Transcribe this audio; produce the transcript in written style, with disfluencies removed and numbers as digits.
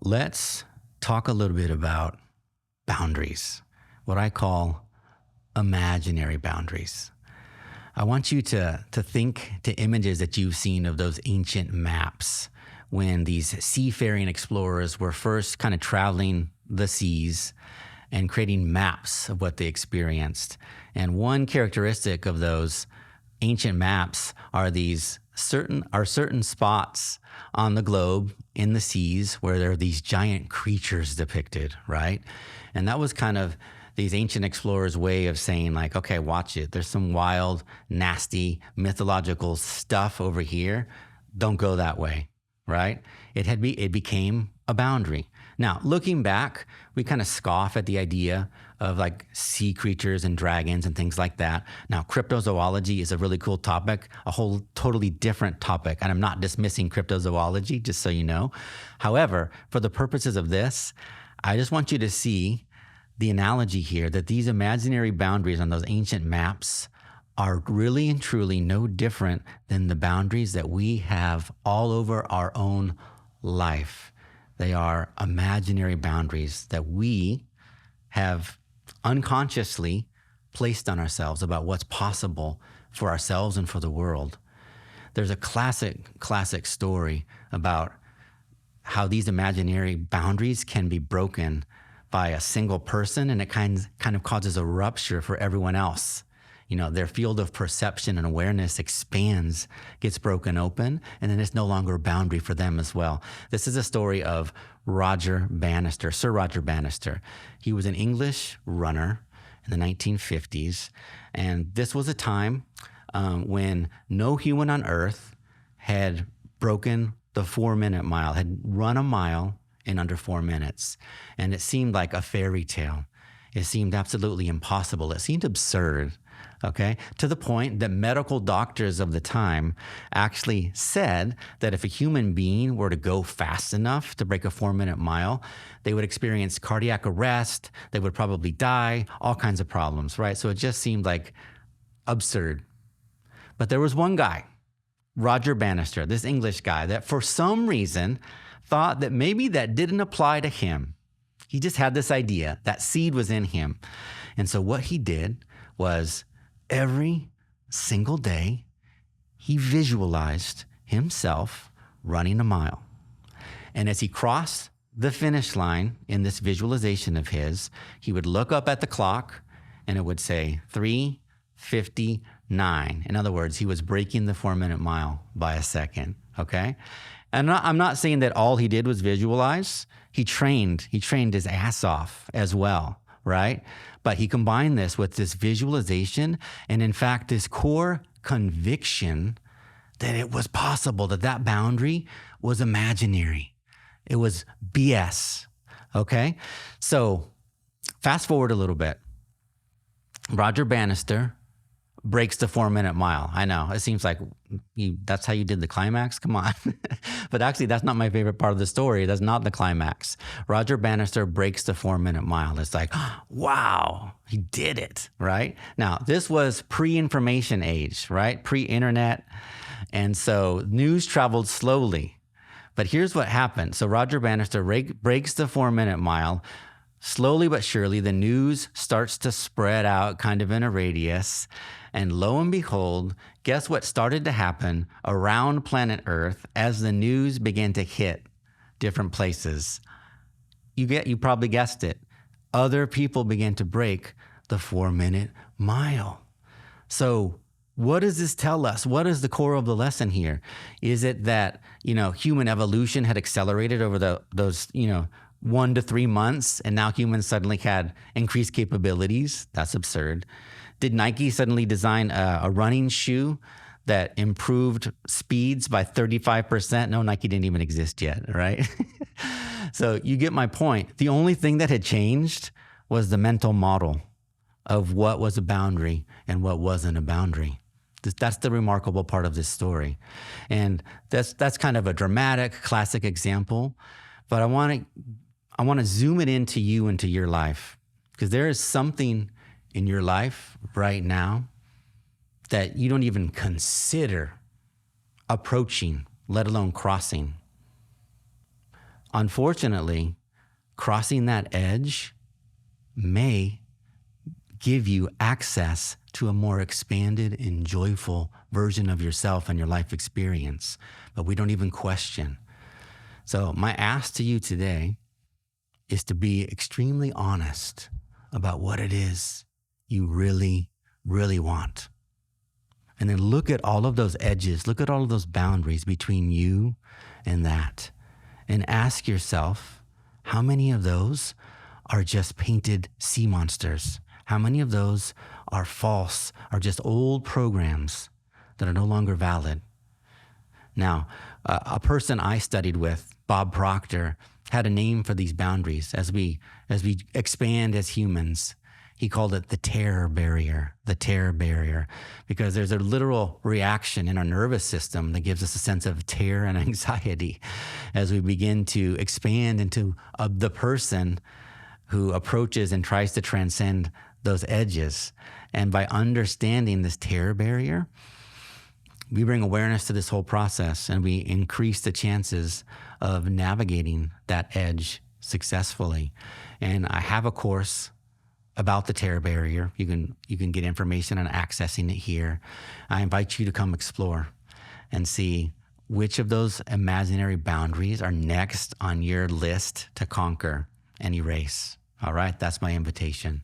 Let's talk a little bit about boundaries, what I call imaginary boundaries. I want you to think to images that you've seen of those ancient maps when these seafaring explorers were first kind of traveling the seas and creating maps of what they experienced. And one characteristic of those ancient maps are certain spots on the globe in the seas where there are these giant creatures depicted, right? And that was kind of these ancient explorers' way of saying, like, okay, watch it. There's some wild, nasty, mythological stuff over here. Don't go that way, right? It became a boundary. Now, looking back, we kind of scoff at the idea of like sea creatures and dragons and things like that. Now, cryptozoology is a really cool topic, a whole totally different topic. And I'm not dismissing cryptozoology, just so you know. However, for the purposes of this, I just want you to see the analogy here that these imaginary boundaries on those ancient maps are really and truly no different than the boundaries that we have all over our own life. They are imaginary boundaries that we have unconsciously placed on ourselves about what's possible for ourselves and for the world. There's a classic story about how these imaginary boundaries can be broken by a single person, and it kind of causes a rupture for everyone else. You know, their field of perception and awareness expands, gets broken open, and then it's no longer a boundary for them as well. This is a story of Roger Bannister, Sir Roger Bannister. He was an English runner in the 1950s, and this was a time when no human on Earth had broken the 4-minute mile, had run a mile in under 4 minutes. And it seemed like a fairy tale. It seemed absolutely impossible. It seemed absurd, okay? To the point that medical doctors of the time actually said that if a human being were to go fast enough to break a 4-minute mile, they would experience cardiac arrest, they would probably die, all kinds of problems, right? So it just seemed like absurd. But there was one guy, Roger Bannister, this English guy, that for some reason thought that maybe that didn't apply to him. He just had this idea. That seed was in him. And so what he did was every single day, he visualized himself running a mile. And as he crossed the finish line in this visualization of his, he would look up at the clock and it would say 3:59. In other words, he was breaking the 4-minute mile by a second, okay? And I'm not saying that all he did was visualize. He trained his ass off as well, right? But he combined this with this visualization and, in fact, this core conviction that it was possible, that boundary was imaginary. It was BS, okay? So fast forward a little bit. Roger Bannister breaks the 4-minute mile. I know, it seems like that's how you did the climax? Come on. But actually, that's not my favorite part of the story. That's not the climax. Roger Bannister breaks the 4-minute mile. It's like, wow, he did it, right? Now, this was pre-information age, right? Pre-internet. And so news traveled slowly. But here's what happened. So Roger Bannister breaks the 4-minute mile. Slowly but surely, the news starts to spread out kind of in a radius. And lo and behold, guess what started to happen around planet Earth as the news began to hit different places? You probably guessed it. Other people began to break the 4-minute mile. So what does this tell us? What is the core of the lesson here? Is it that, human evolution had accelerated over those 1 to 3 months, and now humans suddenly had increased capabilities? That's absurd. Did Nike suddenly design a running shoe that improved speeds by 35%? No, Nike didn't even exist yet, right? So you get my point. The only thing that had changed was the mental model of what was a boundary and what wasn't a boundary. That's the remarkable part of this story. And that's kind of a dramatic, classic example. But I want to zoom it into you and to your life, because there is something in your life right now that you don't even consider approaching, let alone crossing. Unfortunately, crossing that edge may give you access to a more expanded and joyful version of yourself and your life experience, but we don't even question. So my ask to you today is to be extremely honest about what it is you really, really want. And then look at all of those edges, look at all of those boundaries between you and that, and ask yourself, how many of those are just painted sea monsters? How many of those are false, are just old programs that are no longer valid? Now, a person I studied with, Bob Proctor, had a name for these boundaries as we expand as humans. He called it the terror barrier, because there's a literal reaction in our nervous system that gives us a sense of terror and anxiety as we begin to expand into the person who approaches and tries to transcend those edges. And by understanding this terror barrier, we bring awareness to this whole process and we increase the chances of navigating that edge successfully. And I have a course about the terror barrier. You can get information on accessing it here. I invite you to come explore and see which of those imaginary boundaries are next on your list to conquer and erase. All right, that's my invitation.